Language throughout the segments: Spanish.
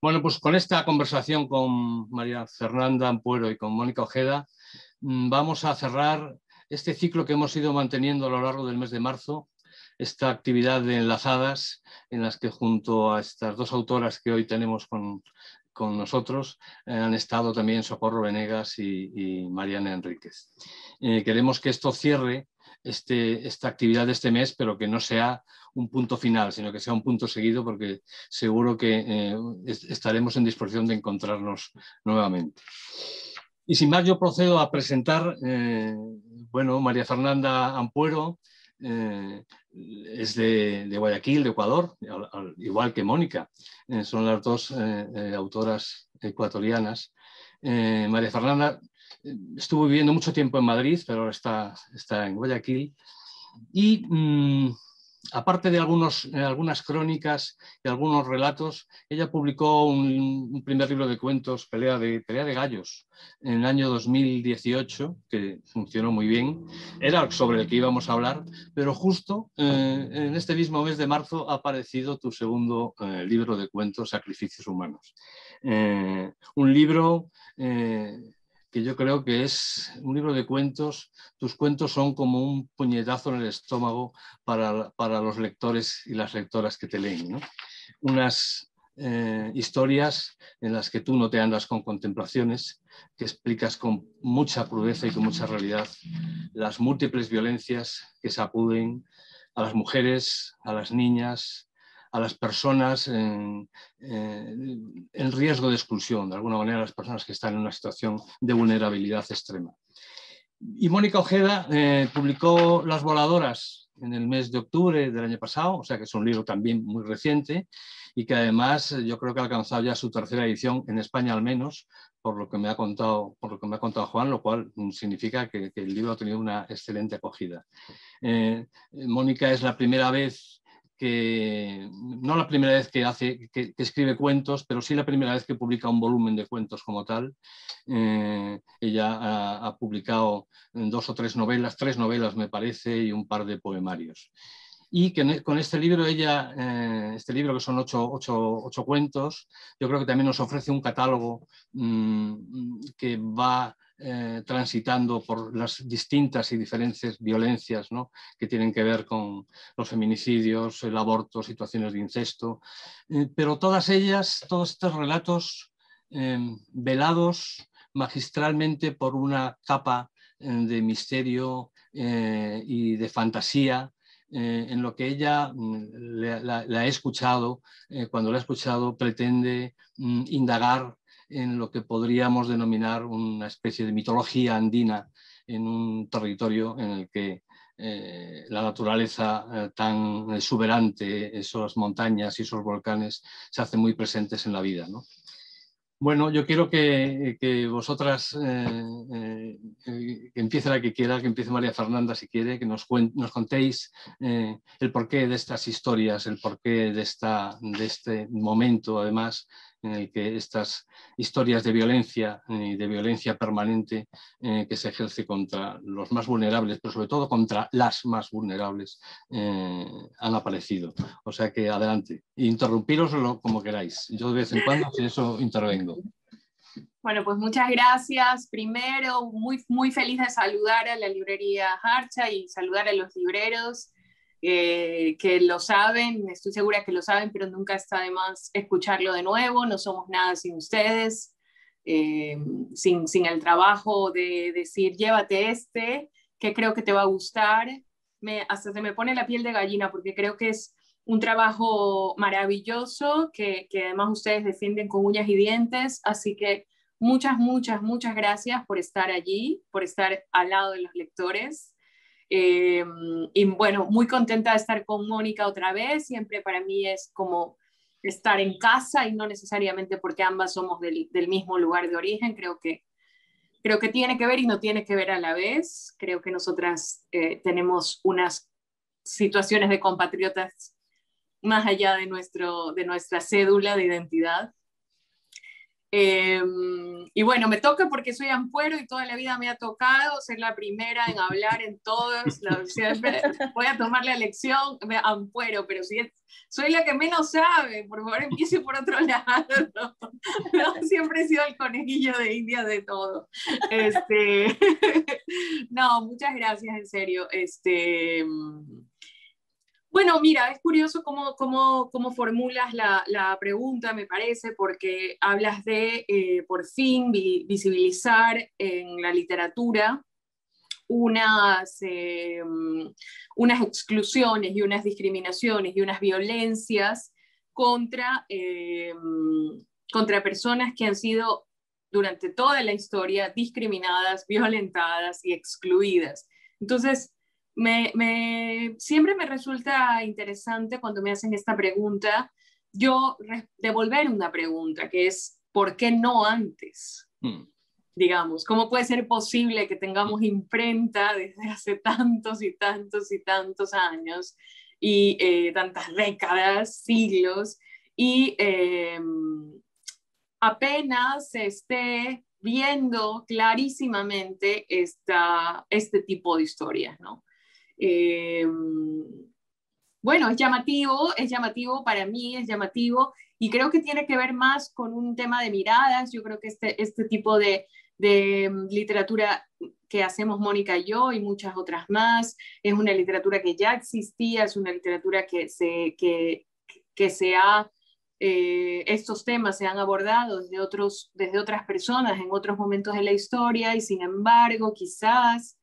Bueno, pues con esta conversación con María Fernanda Ampuero y con Mónica Ojeda vamos a cerrar este ciclo que hemos ido manteniendo a lo largo del mes de marzo, esta actividad de enlazadas en las que junto a estas dos autoras que hoy tenemos con nosotros han estado también Socorro Venegas y Mariana Enríquez. Queremos que esto cierre esta actividad de este mes, pero que no sea un punto final, sino que sea un punto seguido, porque seguro que estaremos en disposición de encontrarnos nuevamente. Y sin más, yo procedo a presentar, bueno, María Fernanda Ampuero es de Guayaquil, de Ecuador, igual que Mónica. Son las dos autoras ecuatorianas. María Fernanda estuvo viviendo mucho tiempo en Madrid, pero ahora está en Guayaquil. Y aparte de algunas crónicas y algunos relatos, ella publicó un primer libro de cuentos, Pelea de Gallos, en el año 2018, que funcionó muy bien. Era sobre el que íbamos a hablar, pero justo en este mismo mes de marzo ha aparecido tu segundo libro de cuentos, Sacrificios Humanos. Un libro que yo creo que es un libro de cuentos. Tus cuentos son como un puñetazo en el estómago para los lectores y las lectoras que te leen, ¿no? Unas historias en las que tú no te andas con contemplaciones, que explicas con mucha crudeza y con mucha realidad las múltiples violencias que sacuden a las mujeres, a las niñas, a las personas en riesgo de exclusión, de alguna manera las personas que están en una situación de vulnerabilidad extrema. Y Mónica Ojeda publicó Las Voladoras en el mes de octubre del año pasado, o sea que es un libro también muy reciente y que además yo creo que ha alcanzado ya su tercera edición, en España al menos, por lo que me ha contado Juan, lo cual significa que el libro ha tenido una excelente acogida. Mónica es la primera vez no la primera vez que escribe cuentos, pero sí la primera vez que publica un volumen de cuentos como tal. Ella ha publicado 2 o 3 novelas me parece, y un par de poemarios. Y que con este libro este libro que son 8 cuentos, yo creo que también nos ofrece un catálogo que va transitando por las distintas y diferentes violencias, ¿no?, que tienen que ver con los feminicidios, el aborto, situaciones de incesto, pero todos estos relatos velados magistralmente por una capa de misterio y de fantasía, en lo que ella la he escuchado, cuando la he escuchado pretende indagar en lo que podríamos denominar una especie de mitología andina en un territorio en el que la naturaleza tan exuberante, esas montañas y esos volcanes se hacen muy presentes en la vida, ¿no? Bueno, yo quiero que vosotras, que empiece la que quiera, que empiece María Fernanda si quiere, que nos contéis el porqué de estas historias, el porqué de este momento, además, en el que estas historias de violencia permanente que se ejerce contra los más vulnerables, pero sobre todo contra las más vulnerables, han aparecido. O sea que adelante, interrumpiros como queráis. Yo de vez en cuando, si eso, intervengo. Bueno, pues muchas gracias. Primero, muy feliz de saludar a la librería Harcha y saludar a los libreros que lo saben, estoy segura que lo saben, pero nunca está de más escucharlo de nuevo. No somos nada sin ustedes, sin el trabajo de decir, llévate que creo que te va a gustar. Hasta se me pone la piel de gallina porque creo que es un trabajo maravilloso que además ustedes defienden con uñas y dientes, así que muchas gracias por estar allí, por estar al lado de los lectores. Y bueno, muy contenta de estar con Mónica otra vez. Siempre para mí es como estar en casa y no necesariamente porque ambas somos del mismo lugar de origen. Creo que tiene que ver y no tiene que ver a la vez. Creo que nosotras tenemos unas situaciones de compatriotas más allá de nuestra cédula de identidad. Y bueno, me toca porque soy ampuero y toda la vida me ha tocado ser la primera en hablar en todos. Siempre voy a tomar la lección de ampuero, pero si soy la que menos sabe, por favor empiece por otro lado. No, siempre he sido el conejillo de India de todo. No, muchas gracias, en serio. Bueno, mira, es curioso cómo formulas la pregunta, me parece, porque hablas de, por fin, visibilizar en la literatura unas exclusiones y unas discriminaciones y unas violencias contra personas que han sido durante toda la historia discriminadas, violentadas y excluidas. Entonces, siempre me resulta interesante cuando me hacen esta pregunta, yo devolver una pregunta, que es, ¿por qué no antes? Digamos, ¿cómo puede ser posible que tengamos imprenta desde hace tantos y tantos y tantos años y tantas décadas, siglos, y apenas se esté viendo clarísimamente este tipo de historias, ¿no? Bueno, es llamativo para mí, es llamativo, y creo que tiene que ver más con un tema de miradas. Yo creo que este tipo de literatura que hacemos Mónica y yo y muchas otras más, es una literatura que ya existía, es una literatura que estos temas se han abordado desde otras personas en otros momentos de la historia, y sin embargo, quizás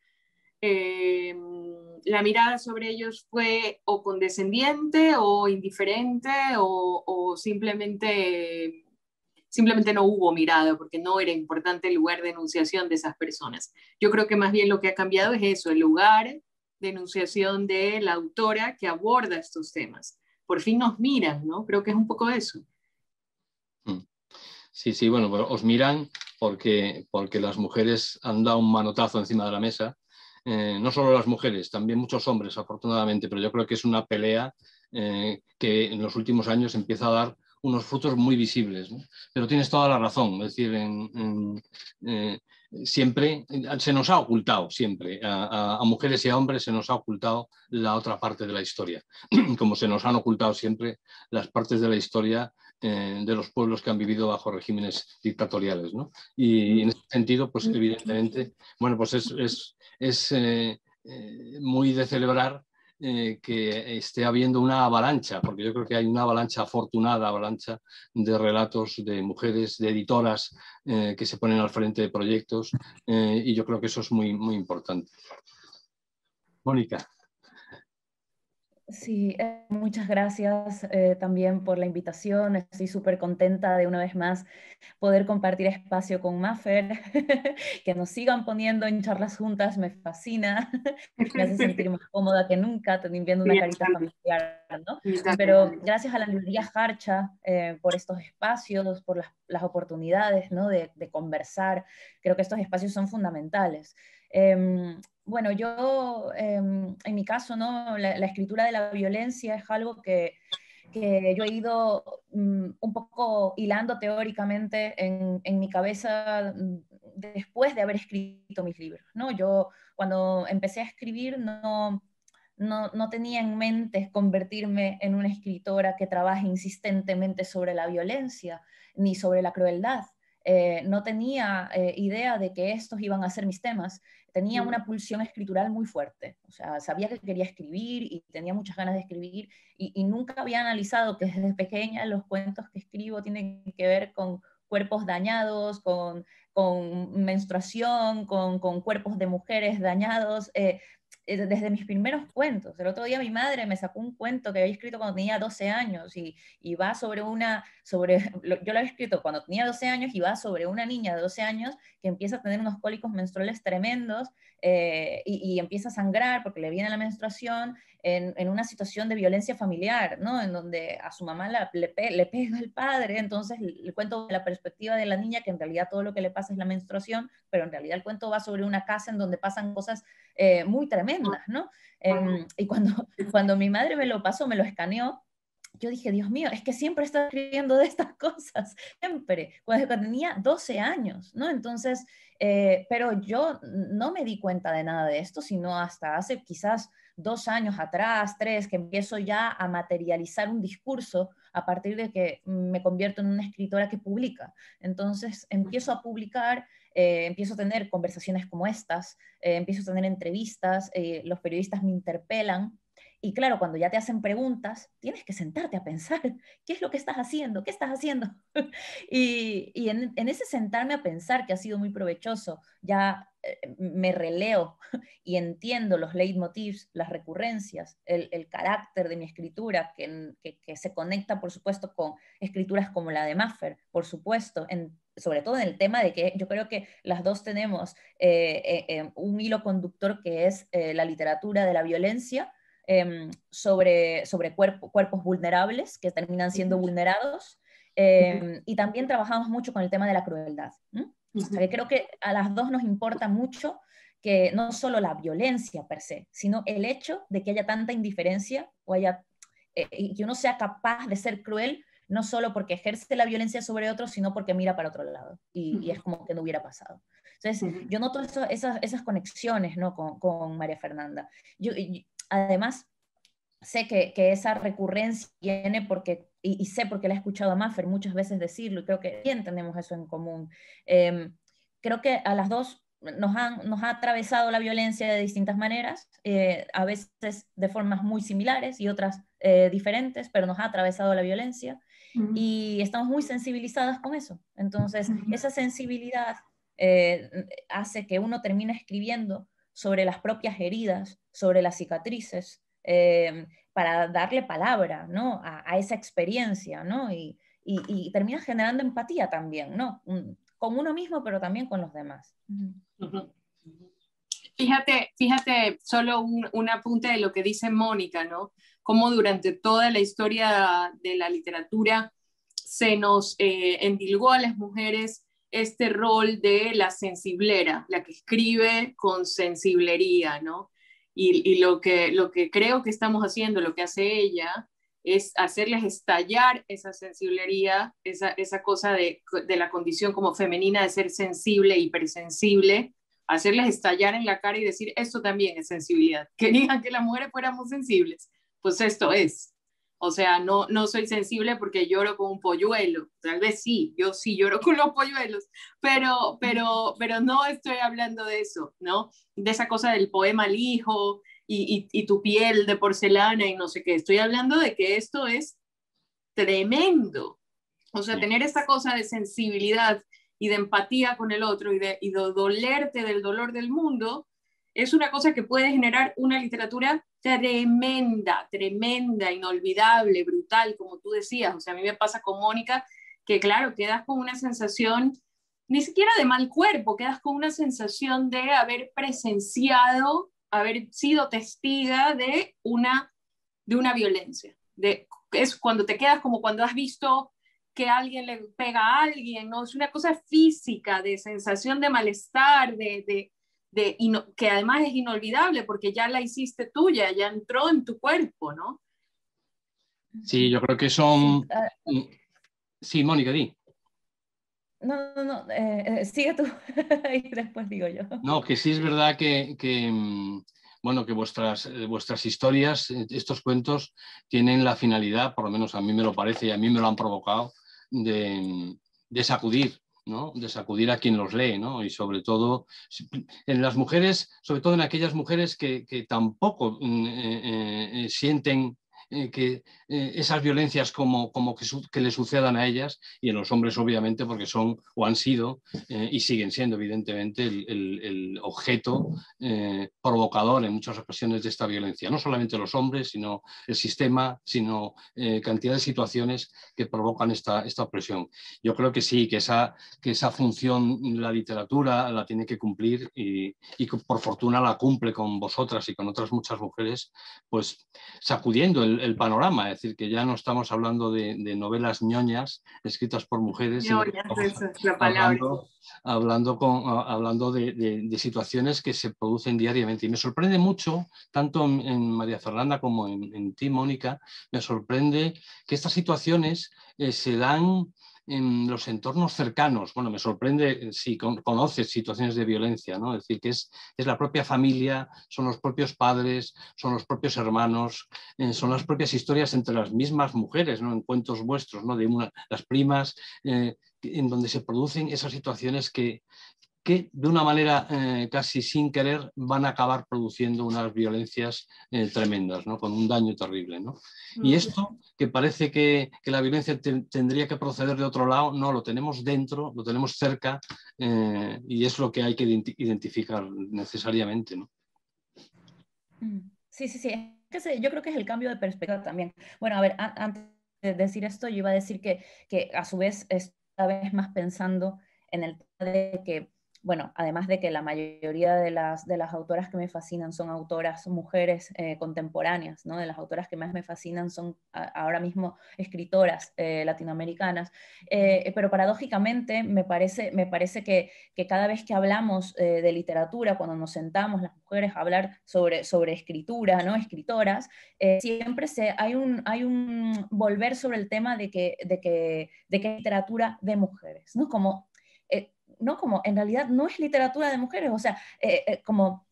la mirada sobre ellos fue o condescendiente o indiferente o simplemente no hubo mirada porque no era importante el lugar de enunciación de esas personas. Yo creo que más bien lo que ha cambiado es eso, el lugar de enunciación de la autora que aborda estos temas. Por fin nos miran, ¿no? Creo que es un poco eso. Sí, bueno, os miran porque las mujeres han dado un manotazo encima de la mesa. No solo las mujeres, también muchos hombres, afortunadamente, pero yo creo que es una pelea que en los últimos años empieza a dar unos frutos muy visibles, ¿no? Pero tienes toda la razón, es decir, siempre se nos ha ocultado, siempre, a mujeres y a hombres se nos ha ocultado la otra parte de la historia, como se nos han ocultado siempre las partes de la historia de los pueblos que han vivido bajo regímenes dictatoriales, ¿no? Y en ese sentido, pues evidentemente, bueno, pues es muy de celebrar que esté habiendo una avalancha, porque yo creo que hay una avalancha afortunada, avalancha de relatos de mujeres, de editoras que se ponen al frente de proyectos, y yo creo que eso es muy, muy importante. Mónica. Sí, muchas gracias también por la invitación. Estoy súper contenta de una vez más poder compartir espacio con Maffer, que nos sigan poniendo en charlas juntas, me fascina, me hace sentir más cómoda que nunca, viendo una carita familiar, ¿no? Pero gracias a la librería Harcha por estos espacios, por las oportunidades, ¿no? de conversar. Creo que estos espacios son fundamentales. Bueno, yo, en mi caso, ¿no? La escritura de la violencia es algo que yo he ido un poco hilando teóricamente en mi cabeza después de haber escrito mis libros, ¿no? Yo cuando empecé a escribir no tenía en mente convertirme en una escritora que trabaje insistentemente sobre la violencia ni sobre la crueldad. No tenía idea de que estos iban a ser mis temas. Tenía una pulsión escritural muy fuerte, o sea, sabía que quería escribir y tenía muchas ganas de escribir y nunca había analizado que desde pequeña los cuentos que escribo tienen que ver con cuerpos dañados, con menstruación, con cuerpos de mujeres dañados, desde mis primeros cuentos. El otro día mi madre me sacó un cuento que había escrito cuando tenía 12 años y va yo lo había escrito cuando tenía 12 años y va sobre una niña de 12 años que empieza a tener unos cólicos menstruales tremendos y empieza a sangrar porque le viene la menstruación en una situación de violencia familiar, ¿no? En donde a su mamá le pega el padre, entonces le cuento la perspectiva de la niña que en realidad todo lo que le pasa es la menstruación, pero en realidad el cuento va sobre una casa en donde pasan cosas muy tremendas, ¿no? Y cuando mi madre me lo pasó, me lo escaneó, yo dije, Dios mío, es que siempre estaba escribiendo de estas cosas, siempre, cuando tenía 12 años, ¿no? Entonces, pero yo no me di cuenta de nada de esto, sino hasta hace quizás 2 años atrás, 3, que empiezo ya a materializar un discurso a partir de que me convierto en una escritora que publica. Entonces, empiezo a publicar, empiezo a tener conversaciones como estas, empiezo a tener entrevistas, los periodistas me interpelan. Y claro, cuando ya te hacen preguntas, tienes que sentarte a pensar, ¿qué es lo que estás haciendo? ¿Qué estás haciendo? y en ese sentarme a pensar, que ha sido muy provechoso, ya me releo y entiendo los leitmotivs, las recurrencias, el carácter de mi escritura, que se conecta, por supuesto, con escrituras como la de Maffer, por supuesto, sobre todo en el tema de que yo creo que las dos tenemos un hilo conductor que es la literatura de la violencia, sobre cuerpos vulnerables que terminan siendo vulnerados, y también trabajamos mucho con el tema de la crueldad. O sea, que creo que a las dos nos importa mucho que no solo la violencia per se, sino el hecho de que haya tanta indiferencia o haya, y que uno sea capaz de ser cruel, no solo porque ejerce la violencia sobre otros, sino porque mira para otro lado y es como que no hubiera pasado. Entonces, yo noto esas conexiones, ¿no? con María Fernanda. Además, sé que esa recurrencia viene porque, y sé porque la he escuchado a Maffer muchas veces decirlo, y creo que bien tenemos eso en común. Creo que a las dos nos ha atravesado la violencia de distintas maneras, a veces de formas muy similares y otras diferentes, pero nos ha atravesado la violencia y estamos muy sensibilizadas con eso. Entonces, esa sensibilidad hace que uno termine escribiendo sobre las propias heridas, sobre las cicatrices, para darle palabra, ¿no? a esa experiencia, ¿no? Y termina generando empatía también, ¿no? Con uno mismo, pero también con los demás. Fíjate, solo un apunte de lo que dice Mónica, ¿no? Cómo durante toda la historia de la literatura se nos endilgó a las mujeres este rol de la sensiblera, la que escribe con sensiblería, ¿no? Y lo que creo que estamos haciendo, lo que hace ella, es hacerles estallar esa sensiblería, esa cosa de la condición como femenina de ser sensible, hipersensible, hacerles estallar en la cara y decir, esto también es sensibilidad. Querían que las mujeres fuéramos sensibles, pues esto es. O sea, no soy sensible porque lloro con un polluelo. Tal vez sí, yo sí lloro con los polluelos, pero no estoy hablando de eso, ¿no? De esa cosa del poema al hijo y tu piel de porcelana y no sé qué. Estoy hablando de que esto es tremendo. O sea, tener esta cosa de sensibilidad y de empatía con el otro y de dolerte del dolor del mundo, es una cosa que puede generar una literatura tremenda, inolvidable, brutal, como tú decías. O sea, a mí me pasa con Mónica, que claro, quedas con una sensación, ni siquiera de mal cuerpo, quedas con una sensación de haber presenciado, haber sido testiga de una violencia. Es cuando te quedas como cuando has visto que alguien le pega a alguien, ¿no? Es una cosa física, de sensación de malestar, que además es inolvidable porque ya la hiciste tuya, ya entró en tu cuerpo, ¿no? Sí, yo creo que son... Sí, Mónica, di. No, sigue tú y después digo yo. No, que sí es verdad que bueno, que vuestras historias, estos cuentos, tienen la finalidad, por lo menos a mí me lo parece y a mí me lo han provocado, de sacudir, ¿no? De sacudir a quien los lee, ¿no? Y sobre todo en las mujeres, sobre todo en aquellas mujeres que tampoco sienten que esas violencias como que le sucedan a ellas, y en los hombres obviamente porque son o han sido y siguen siendo evidentemente el objeto provocador en muchas ocasiones de esta violencia. No solamente los hombres, sino el sistema, sino cantidad de situaciones que provocan esta opresión. Yo creo que sí, que esa función la literatura la tiene que cumplir y por fortuna la cumple con vosotras y con otras muchas mujeres, pues sacudiendo el panorama, es decir, que ya no estamos hablando de novelas ñoñas escritas por mujeres, sino que estamos hablando de situaciones que se producen diariamente. Y me sorprende mucho, tanto en María Fernanda como en ti, Mónica, me sorprende que estas situaciones se dan en los entornos cercanos. Bueno, me sorprende si conoces situaciones de violencia, ¿no? Es decir, que es la propia familia, son los propios padres, son los propios hermanos, son las propias historias entre las mismas mujeres, ¿no? En cuentos vuestros, ¿no? Las primas, en donde se producen esas situaciones que de una manera casi sin querer van a acabar produciendo unas violencias tremendas, ¿no? Con un daño terrible, ¿no? Y esto, que parece que la violencia tendría que proceder de otro lado, no, lo tenemos dentro, lo tenemos cerca, y es lo que hay que identificar necesariamente, ¿no? Sí, yo creo que es el cambio de perspectiva también. Bueno, a ver, antes de decir esto, yo iba a decir que a su vez esta vez más pensando en el tema de que, bueno, además de que la mayoría de las autoras que me fascinan son autoras mujeres contemporáneas, ¿no? De las autoras que más me fascinan son ahora mismo escritoras latinoamericanas, pero paradójicamente me parece que cada vez que hablamos de literatura, cuando nos sentamos las mujeres a hablar sobre escritura, ¿no? Escritoras, siempre hay un volver sobre el tema de que literatura de mujeres, ¿no? No, como en realidad no es literatura de mujeres, o sea, como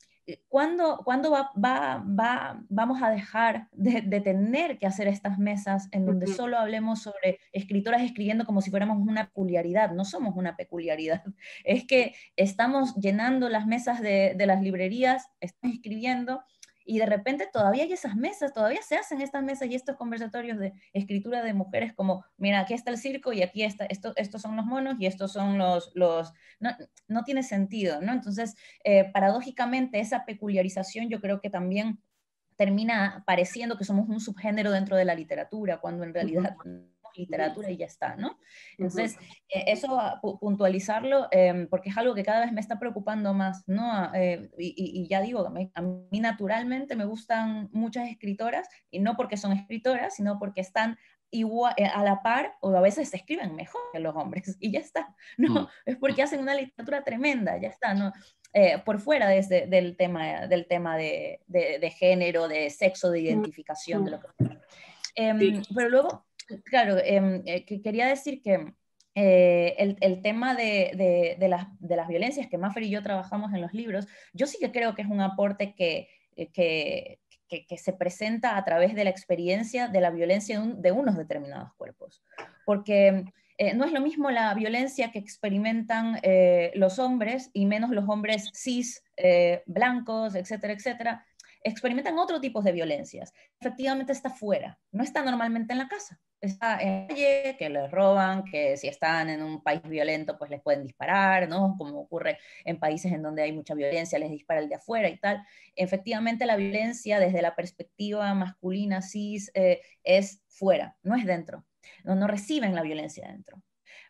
¿cuándo vamos a dejar de tener que hacer estas mesas en donde solo hablemos sobre escritoras escribiendo como si fuéramos una peculiaridad? No somos una peculiaridad, es que estamos llenando las mesas de las librerías, estamos escribiendo, y de repente todavía hay esas mesas, todavía se hacen estas mesas y estos conversatorios de escritura de mujeres como, mira, aquí está el circo y aquí está, estos son los monos y estos son los no tiene sentido, ¿no? Entonces, paradójicamente, esa peculiarización yo creo que también termina pareciendo que somos un subgénero dentro de la literatura, cuando en realidad literatura y ya está, ¿no? Entonces, eso puntualizarlo, porque es algo que cada vez me está preocupando más, ¿no? Y ya digo, a mí naturalmente me gustan muchas escritoras, y no porque son escritoras, sino porque están igual, a la par, o a veces se escriben mejor que los hombres, y ya está, ¿no? Es porque hacen una literatura tremenda, ya está, ¿no? Por fuera del tema de género, de sexo, de identificación, de lo que pero luego, claro, quería decir que el tema de las violencias que Maffer y yo trabajamos en los libros, yo sí que creo que es un aporte que se presenta a través de la experiencia de la violencia de unos determinados cuerpos. Porque no es lo mismo la violencia que experimentan los hombres, y menos los hombres cis, blancos, etcétera, etcétera. Experimentan otro tipo de violencias. Efectivamente está fuera, no está normalmente en la casa. Está en la calle, que les roban, que si están en un país violento, pues les pueden disparar, ¿no? Como ocurre en países en donde hay mucha violencia, les dispara el de afuera y tal. Efectivamente, la violencia desde la perspectiva masculina, cis, es fuera, no es dentro. No reciben la violencia dentro.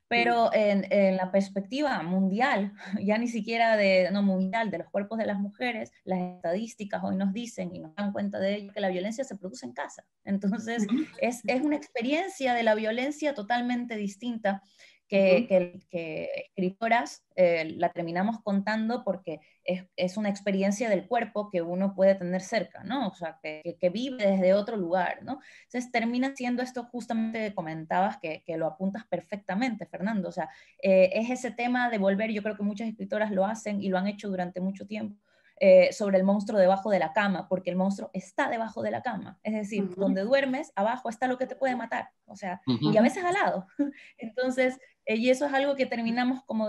Pero en la perspectiva mundial, ya ni siquiera mundial, de los cuerpos de las mujeres, las estadísticas hoy nos dicen y nos dan cuenta de ello que la violencia se produce en casa. Entonces, es una experiencia de la violencia totalmente distinta que escritoras la terminamos contando, porque es una experiencia del cuerpo que uno puede tener cerca, ¿no? O sea, que vive desde otro lugar, ¿no? Entonces termina siendo esto justamente que comentabas, que lo apuntas perfectamente, Fernando. O sea, es ese tema de volver, yo creo que muchas escritoras lo hacen y lo han hecho durante mucho tiempo, sobre el monstruo debajo de la cama, porque el monstruo está debajo de la cama. Es decir, donde duermes, abajo está lo que te puede matar. O sea, y a veces al lado. Entonces, y eso es algo que terminamos como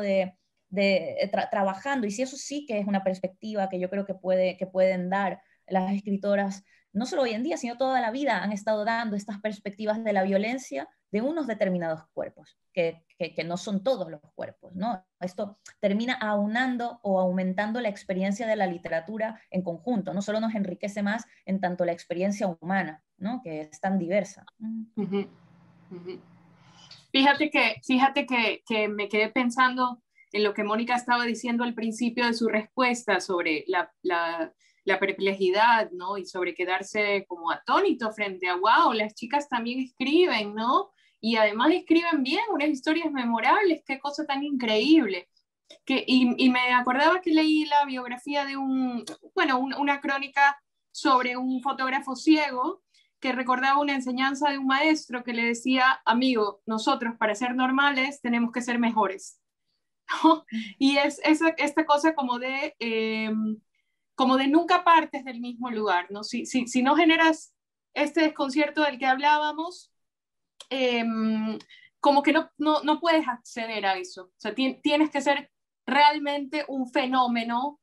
trabajando, y si eso sí que es una perspectiva que yo creo que pueden dar las escritoras, no solo hoy en día, sino toda la vida han estado dando estas perspectivas de la violencia de unos determinados cuerpos, que no son todos los cuerpos, ¿no? Esto termina aunando o aumentando la experiencia de la literatura en conjunto, no solo nos enriquece más en tanto la experiencia humana, ¿no? Que es tan diversa. Fíjate que me quedé pensando en lo que Mónica estaba diciendo al principio de su respuesta sobre la la perplejidad, ¿no? Y sobre quedarse como atónito frente a, wow, las chicas también escriben, ¿no? Y además escriben bien, unas historias memorables, qué cosa tan increíble. Y me acordaba que leí la biografía de una crónica sobre un fotógrafo ciego que recordaba una enseñanza de un maestro que le decía, amigo, nosotros para ser normales tenemos que ser mejores. ¿No? Y es esta cosa como de nunca partes del mismo lugar, ¿no? Si no generas este desconcierto del que hablábamos, como que no puedes acceder a eso. O sea, tienes que ser realmente un fenómeno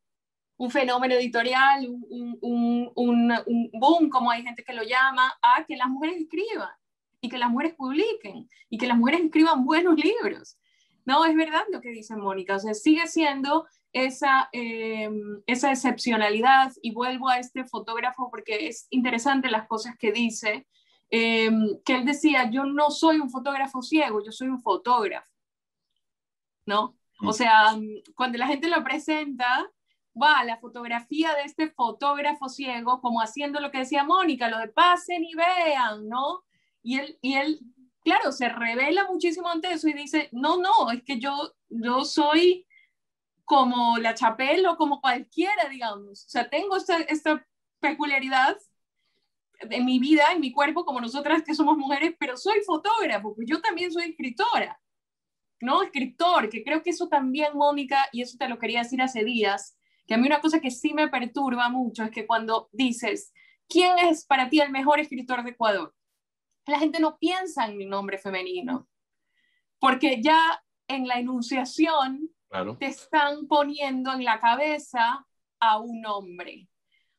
editorial, un boom, como hay gente que lo llama, a que las mujeres escriban y que las mujeres publiquen y que las mujeres escriban buenos libros. No, es verdad lo que dice Mónica, o sea, sigue siendo esa excepcionalidad, y vuelvo a este fotógrafo porque es interesante las cosas que dice, que él decía, yo no soy un fotógrafo ciego, yo soy un fotógrafo, ¿no? O sea, cuando la gente lo presenta, va la fotografía de este fotógrafo ciego, como haciendo lo que decía Mónica, lo de pasen y vean, ¿no? Y él, claro, se revela muchísimo ante eso y dice, no, es que yo soy como la Chapelle o como cualquiera, digamos. O sea, tengo esta peculiaridad en mi vida, en mi cuerpo, como nosotras que somos mujeres, pero soy fotógrafo, pues yo también soy escritora, ¿no? Escritor, que creo que eso también, Mónica, y eso te lo quería decir hace días, que a mí una cosa que sí me perturba mucho es que cuando dices, ¿quién es para ti el mejor escritor de Ecuador? La gente no piensa en mi nombre femenino, porque ya en la enunciación Claro. te están poniendo en la cabeza a un hombre.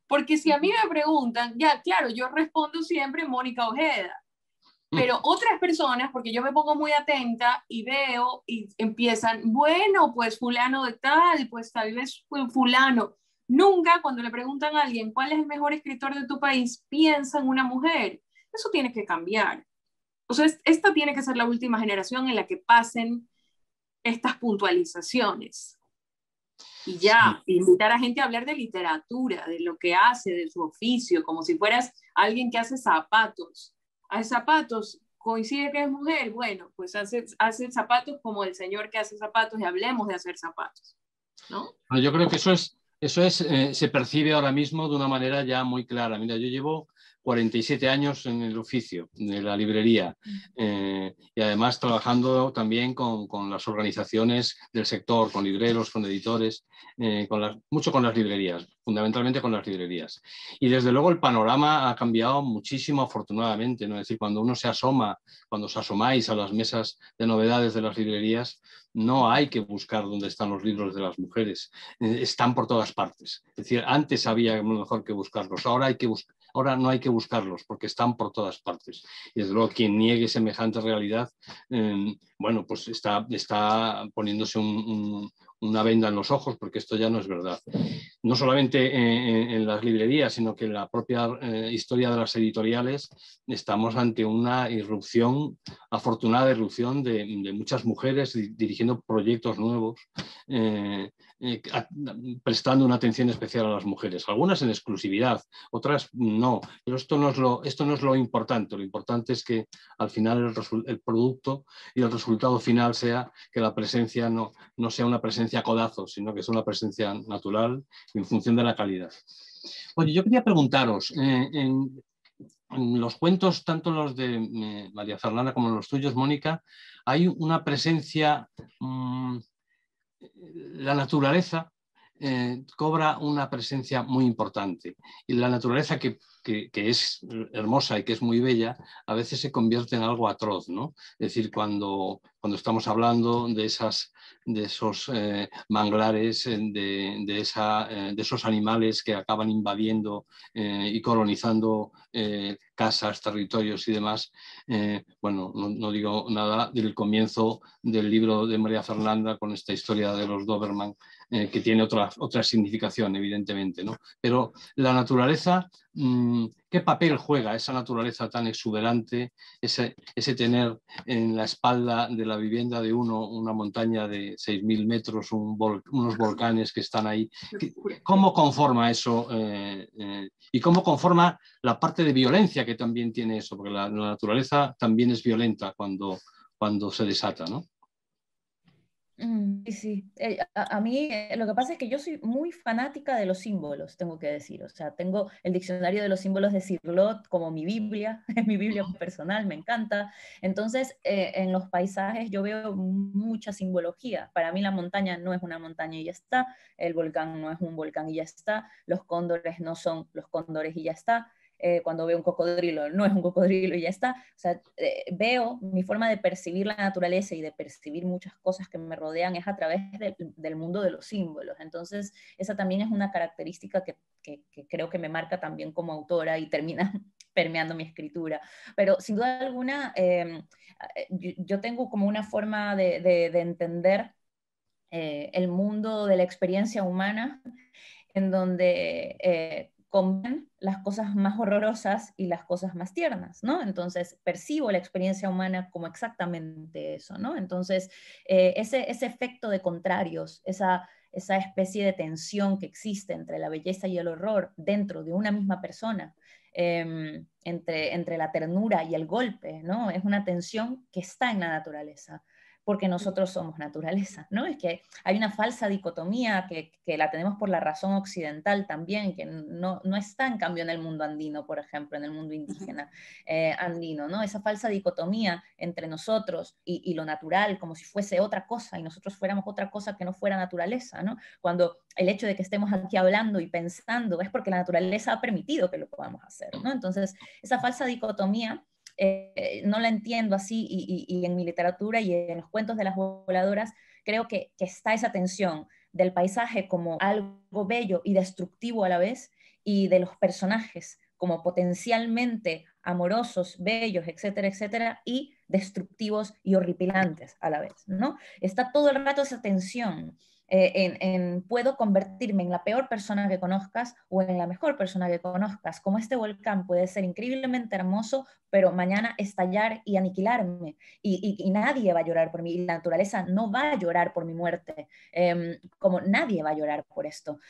Porque si a mí me preguntan, ya, claro, yo respondo siempre Mónica Ojeda, pero otras personas, porque yo me pongo muy atenta y veo y empiezan, bueno, pues fulano de tal, pues tal vez fulano. Nunca cuando le preguntan a alguien cuál es el mejor escritor de tu país, piensa en una mujer. Eso tiene que cambiar. O sea, esta tiene que ser la última generación en la que pasen estas puntualizaciones. Y ya, invitar a gente a hablar de literatura, de lo que hace, de su oficio, como si fueras alguien que hace zapatos. Hace zapatos, coincide que es mujer, bueno, pues hace zapatos como el señor que hace zapatos, y hablemos de hacer zapatos, ¿no? Bueno, yo creo que se percibe ahora mismo de una manera ya muy clara. Mira, yo llevo 47 años en el oficio de la librería, y además trabajando también con las organizaciones del sector, con libreros, con editores, mucho con las librerías, fundamentalmente con las librerías. Y desde luego el panorama ha cambiado muchísimo, afortunadamente, ¿no? Es decir, cuando uno se asoma, cuando os asomáis a las mesas de novedades de las librerías, no hay que buscar dónde están los libros de las mujeres, están por todas partes. Es decir, antes había mejor que buscarlos, ahora no hay que buscarlos porque están por todas partes. Y desde luego quien niegue semejante realidad, bueno, pues está poniéndose una venda en los ojos, porque esto ya no es verdad. No solamente en las librerías, sino que en la propia historia de las editoriales estamos ante una afortunada irrupción de muchas mujeres dirigiendo proyectos nuevos, prestando una atención especial a las mujeres, algunas en exclusividad, otras no, pero esto no es lo importante. Lo importante es que al final el producto y el resultado final sea que la presencia no sea una presencia a codazo, sino que es una presencia natural en función de la calidad. Oye, yo quería preguntaros, en los cuentos, tanto los de María Fernanda como los tuyos, Mónica, hay una presencia, la naturaleza cobra una presencia muy importante. Y la naturaleza que es hermosa y que es muy bella, a veces se convierte en algo atroz, ¿no? Es decir, cuando estamos hablando de esos manglares, de esos animales que acaban invadiendo y colonizando casas, territorios y demás. Bueno, no digo nada del comienzo del libro de María Fernanda con esta historia de los Doberman, que tiene otra significación, evidentemente, ¿no? Pero la naturaleza ¿Qué papel juega esa naturaleza tan exuberante, ese tener en la espalda de la vivienda de uno una montaña de 6.000 metros, unos volcanes que están ahí? ¿Cómo conforma eso? Y cómo conforma la parte de violencia que también tiene eso, porque la naturaleza también es violenta cuando se desata, ¿no? Sí, sí. A mí lo que pasa es que yo soy muy fanática de los símbolos, tengo que decir. O sea, tengo el diccionario de los símbolos de Cirlot como mi Biblia, es mi Biblia personal, me encanta. Entonces, en los paisajes yo veo mucha simbología. Para mí la montaña no es una montaña y ya está, el volcán no es un volcán y ya está, los cóndores no son los cóndores y ya está. Cuando veo un cocodrilo, no es un cocodrilo y ya está. O sea, veo mi forma de percibir la naturaleza y de percibir muchas cosas que me rodean es a través del mundo de los símbolos. Entonces, esa también es una característica que creo que me marca también como autora y termina permeando mi escritura. Pero sin duda alguna, yo tengo como una forma de entender el mundo de la experiencia humana en donde conviven las cosas más horrorosas y las cosas más tiernas, ¿no? Entonces percibo la experiencia humana como exactamente eso, ¿no? Entonces ese efecto de contrarios, esa especie de tensión que existe entre la belleza y el horror dentro de una misma persona, entre la ternura y el golpe, ¿no? Es una tensión que está en la naturaleza, porque nosotros somos naturaleza, ¿no? Es que hay una falsa dicotomía que la tenemos por la razón occidental también, que no está en cambio en el mundo andino, por ejemplo, en el mundo indígena andino, ¿no? Esa falsa dicotomía entre nosotros y lo natural, como si fuese otra cosa y nosotros fuéramos otra cosa que no fuera naturaleza, ¿no? Cuando el hecho de que estemos aquí hablando y pensando es porque la naturaleza ha permitido que lo podamos hacer, ¿no? Entonces, esa falsa dicotomía no la entiendo así y en mi literatura y en los cuentos de las voladoras creo que está esa tensión del paisaje como algo bello y destructivo a la vez y de los personajes como potencialmente amorosos, bellos, etcétera, etcétera, y destructivos y horripilantes a la vez, ¿no? Está todo el rato esa tensión. Puedo convertirme en la peor persona que conozcas o en la mejor persona que conozcas, como este volcán puede ser increíblemente hermoso, pero mañana estallar y aniquilarme, y nadie va a llorar por mí, y la naturaleza no va a llorar por mi muerte, como nadie va a llorar por esto,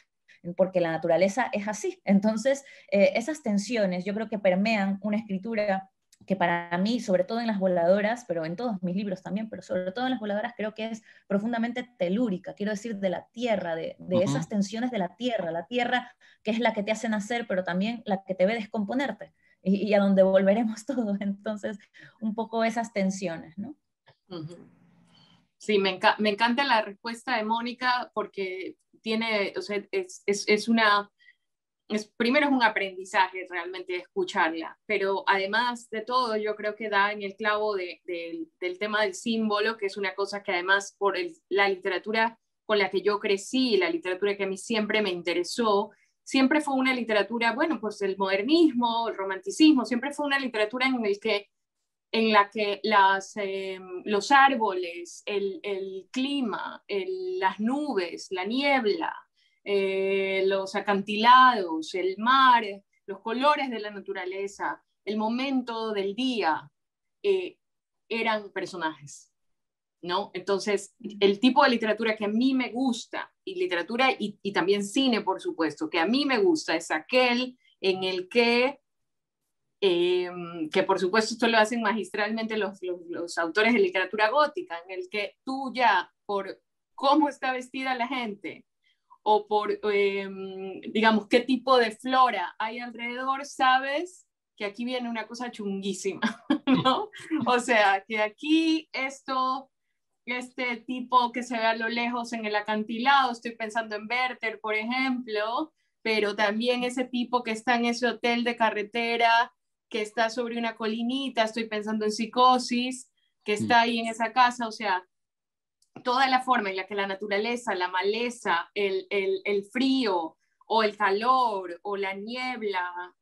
porque la naturaleza es así. Entonces, esas tensiones yo creo que permean una escritura que para mí, sobre todo en las voladoras, pero en todos mis libros también, pero sobre todo en las voladoras creo que es profundamente telúrica, quiero decir, de la tierra, de esas tensiones de la tierra que es la que te hace nacer, pero también la que te ve descomponerte, y a donde volveremos todos. Entonces, un poco esas tensiones, ¿no? Sí, me encanta la respuesta de Mónica porque tiene, o sea, primero es un aprendizaje realmente escucharla, pero además de todo yo creo que da en el clavo del tema del símbolo, que es una cosa que además por la literatura con la que yo crecí, la literatura que a mí siempre me interesó, siempre fue una literatura, bueno, pues el modernismo, el romanticismo, siempre fue una literatura en la que los árboles, el clima, las nubes, la niebla, los acantilados, el mar, los colores de la naturaleza, el momento del día, eran personajes, ¿no? Entonces, el tipo de literatura que a mí me gusta, y literatura y también cine, por supuesto, que a mí me gusta, es aquel en el que por supuesto esto lo hacen magistralmente los autores de literatura gótica, en el que tú ya, por cómo está vestida la gente, o por, digamos, qué tipo de flora hay alrededor, sabes que aquí viene una cosa chunguísima, ¿no? O sea, que aquí este tipo que se ve a lo lejos en el acantilado, estoy pensando en Werther, por ejemplo, pero también ese tipo que está en ese hotel de carretera, que está sobre una colinita, estoy pensando en Psicosis, que está ahí en esa casa, o sea, toda la forma en la que la naturaleza, la maleza, el frío o el calor o la niebla,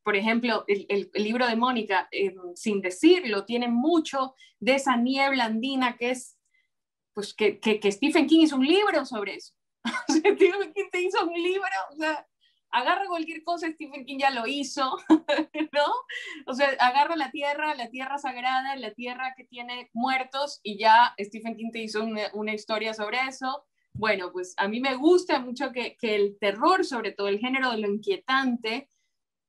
por ejemplo, el libro de Mónica, sin decirlo, tiene mucho de esa niebla andina que es, pues que Stephen King hizo un libro sobre eso. Stephen King te hizo un libro, o sea, agarra cualquier cosa, Stephen King ya lo hizo, ¿no? O sea, agarra la tierra sagrada, la tierra que tiene muertos, y ya Stephen King te hizo una historia sobre eso. Bueno, pues a mí me gusta mucho que el terror, sobre todo el género de lo inquietante,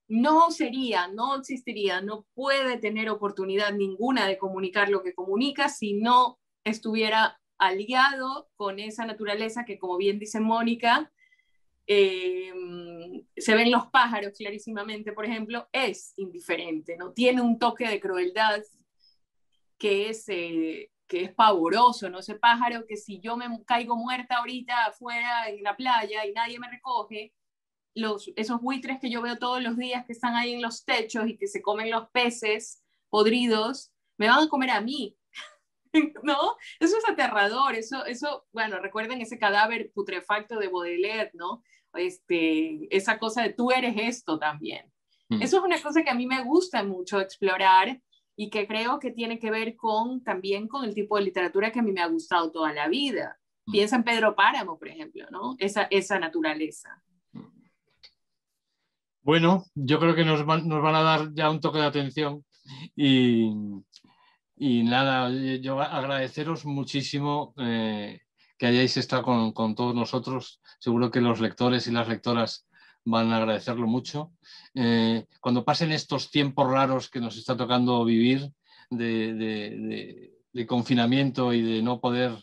no existiría, no puede tener oportunidad ninguna de comunicar lo que comunica si no estuviera aliado con esa naturaleza que, como bien dice Mónica, se ven los pájaros clarísimamente, por ejemplo, es indiferente, ¿no? Tiene un toque de crueldad que es pavoroso, ¿no? Ese pájaro que si yo me caigo muerta ahorita afuera en la playa y nadie me recoge, esos buitres que yo veo todos los días que están ahí en los techos y que se comen los peces podridos, me van a comer a mí, ¿no? Eso es aterrador, bueno, recuerden ese cadáver putrefacto de Baudelaire, ¿no? Esa cosa de tú eres esto también. Eso es una cosa que a mí me gusta mucho explorar y que creo que tiene que ver también con el tipo de literatura que a mí me ha gustado toda la vida. Piensa en Pedro Páramo, por ejemplo, ¿no? Esa naturaleza. Bueno, yo creo que nos van a dar ya un toque de atención y nada, yo agradeceros muchísimo que hayáis estado con todos nosotros. Seguro que los lectores y las lectoras van a agradecerlo mucho. Cuando pasen estos tiempos raros que nos está tocando vivir de confinamiento y de no poder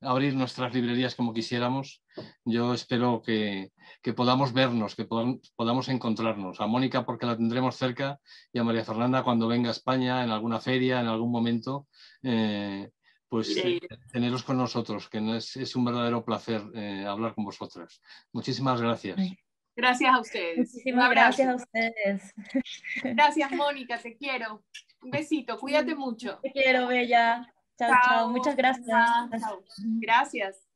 abrir nuestras librerías como quisiéramos, yo espero que podamos vernos, que podamos encontrarnos. A Mónica porque la tendremos cerca y a María Fernanda cuando venga a España en alguna feria, en algún momento, pues teneros con nosotros, que es un verdadero placer hablar con vosotras. Muchísimas gracias. Gracias a ustedes. Muchísimas gracias a ustedes. Gracias, Mónica, te quiero. Un besito, cuídate mucho. Te quiero, Bella. Chao, chao. Muchas gracias. Chao. Gracias.